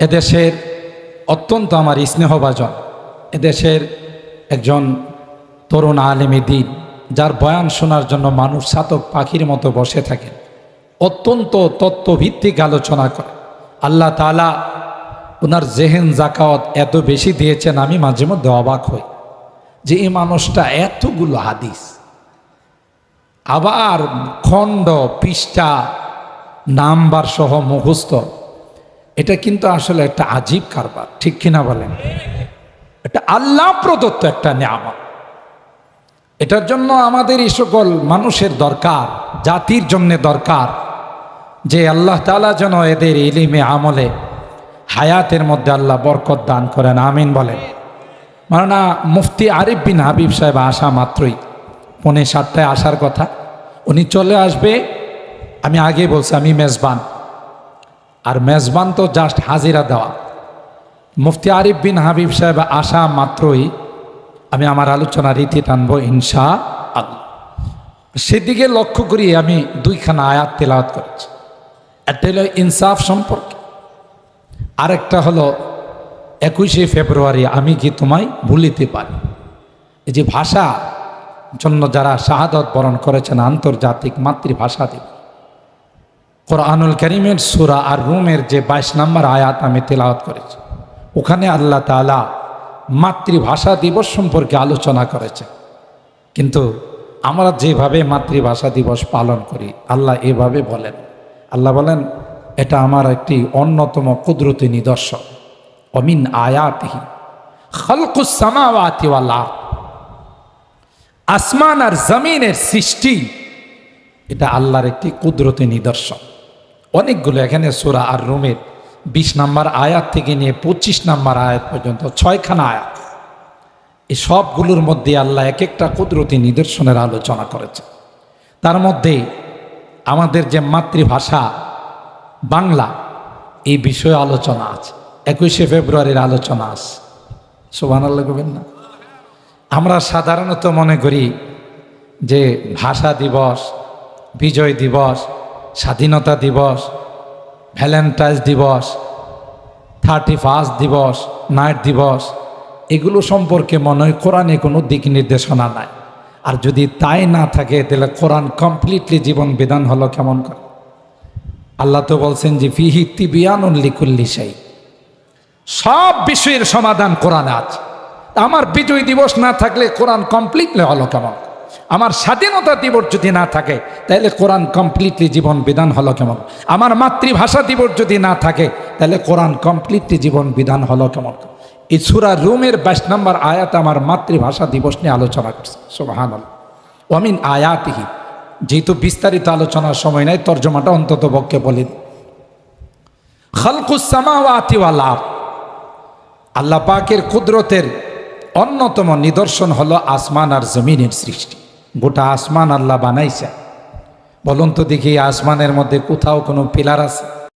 এদেশের অত্যন্ত আমার স্নেহভাজন, এদেশের একজন তরুণ আলেমে দ্বীন, যার বয়ান শোনার জন্য মানুষ চাতক পাখির মতো বসে থাকেন, অত্যন্ত তত্ত্বভিত্তিক আলোচনা করে। আল্লাহ তাআলা ওনার জেহেন জাকাওয়াত এত বেশি দিয়েছেন, আমি মাঝে মধ্যে অবাক হই যে এই মানুষটা এতগুলো হাদিস, আবার খণ্ড পৃষ্ঠা নাম্বার সহ মুখস্থ, এটা কিন্তু আসলে একটা আজীব কারবার, ঠিক কিনা বলেন? এটা আল্লাহ প্রদত্ত একটা নিয়ামত। এটার জন্য আমাদের এই সকল মানুষের দরকার, জাতির জন্য দরকার যে আল্লাহ তাআলা যেন এদের ইলমে আমলে হায়াতের মধ্যে আল্লাহ বরকত দান করেন, আমিন বলেন। মাওলানা মুফতি আরিফ বিন হাবিব সাহেব আসা মাত্রই 6:45 আসার কথা, উনি চলে আসবে। আমি আগে বলছি আমি মেজবান, আর মেজবান তো জাস্ট হাজিরা দেওয়া। মুফতি আরিফ বিন হাবিব সাহেব আসা মাত্রই আমি আমার আলোচনার রীতি টানবো ইনশাআল্লাহ। সেদিকে লক্ষ্য করি আমি 2খানা আয়াত তেলাওয়াত করেছি। একটা হলো ইনসাফ সম্পর্কে, আরেকটা হলো 21শে ফেব্রুয়ারি আমি কি তোমায় ভুলিতে পারি। এই যে ভাষা জন্য যারা শাহাদত বরণ করেছেন, আন্তর্জাতিক মাতৃভাষা দিবস, কোরআনুল কারীমের সূরা আর রুমের যে 22 নম্বর আয়াত আমি তেলাওয়াত করেছি, ওখানে আল্লাহ তাআলা মাতৃভাষা দিবস সম্পর্কে আলোচনা করেছে। কিন্তু আমরা যেভাবে মাতৃভাষা দিবস পালন করি, আল্লাহ এভাবে বলেন। আল্লাহ বলেন এটা আমার একটি অন্যতম কুদরতি নিদর্শন। অমিন আয়াতিহি খালকুস সামাওয়াতি ওয়াল আরদ, আসমান আর জমিনের সৃষ্টি, এটা আল্লাহর একটি কুদরতি নিদর্শন। অনেকগুলো এখানে সূরা আর রুমের 20 নম্বর আয়াত থেকে নিয়ে 25 নম্বর আয়াত পর্যন্ত 6খানা আয়াত, এই সবগুলোর মধ্যে আল্লাহ এক একটা কুদরতি নিদর্শনের আলোচনা করেছে। তার মধ্যে আমাদের যে মাতৃভাষা বাংলা, এই বিষয়ে আলোচনা আছে। 21শে ফেব্রুয়ারির আলোচনা আছে, সুবহানাল্লাহ কবেন না? আমরা সাধারণত মনে করি যে ভাষা দিবস, বিজয় দিবস, স্বাধীনতা দিবস, ভ্যালেন্টাইন্স দিবস, 31 দিবস, নাইট দিবস, এগুলো সম্পর্কে মনে হয় কোরআনে কোনো দিক নির্দেশনা নাই। আর যদি তাই না থাকে তাহলে কোরআন কমপ্লিটলি জীবন বিধান হলো কেমন করে? আল্লাহ তো বলছেন যে ফিহি তিবিয়ানুন লিকুল্লি শাই, সব বিষয়ের সমাধান কোরআনে আছে। আমার বিজয় দিবস না থাকলে কোরআন কমপ্লিটলি হলো কেমন? আমার স্বাধীনতা দিবস যদি না থাকে তাহলে কোরআন কমপ্লিটলি জীবন বিধান হলো কেমন? আমার মাতৃভাষা দিবস যদি না থাকে তাহলে কোরআন কমপ্লিটলি জীবন বিধান হলো কেমন? এই সূরা রুমের 22 নম্বর আয়াত আমার মাতৃভাষা দিবস নিয়ে আলোচনা করছে, সুবহানাল্লাহ। ওয়ামিন আয়াতিহি, যেহেতু বিস্তারিত আলোচনার সময় নাই, তর্জমাটা অন্তত পক্ষে বলি। খালকুস সামাওয়াতি ওয়াল আরদ, আল্লাহ পাকের কুদরতের অন্যতম নিদর্শন হলো আসমান আর জমিনের সৃষ্টি। গোটা আসমান আল্লাহ বানাইছে। বলুন তো দেখি আসমানের মধ্যে কোথাও কোনো পিলার আছে?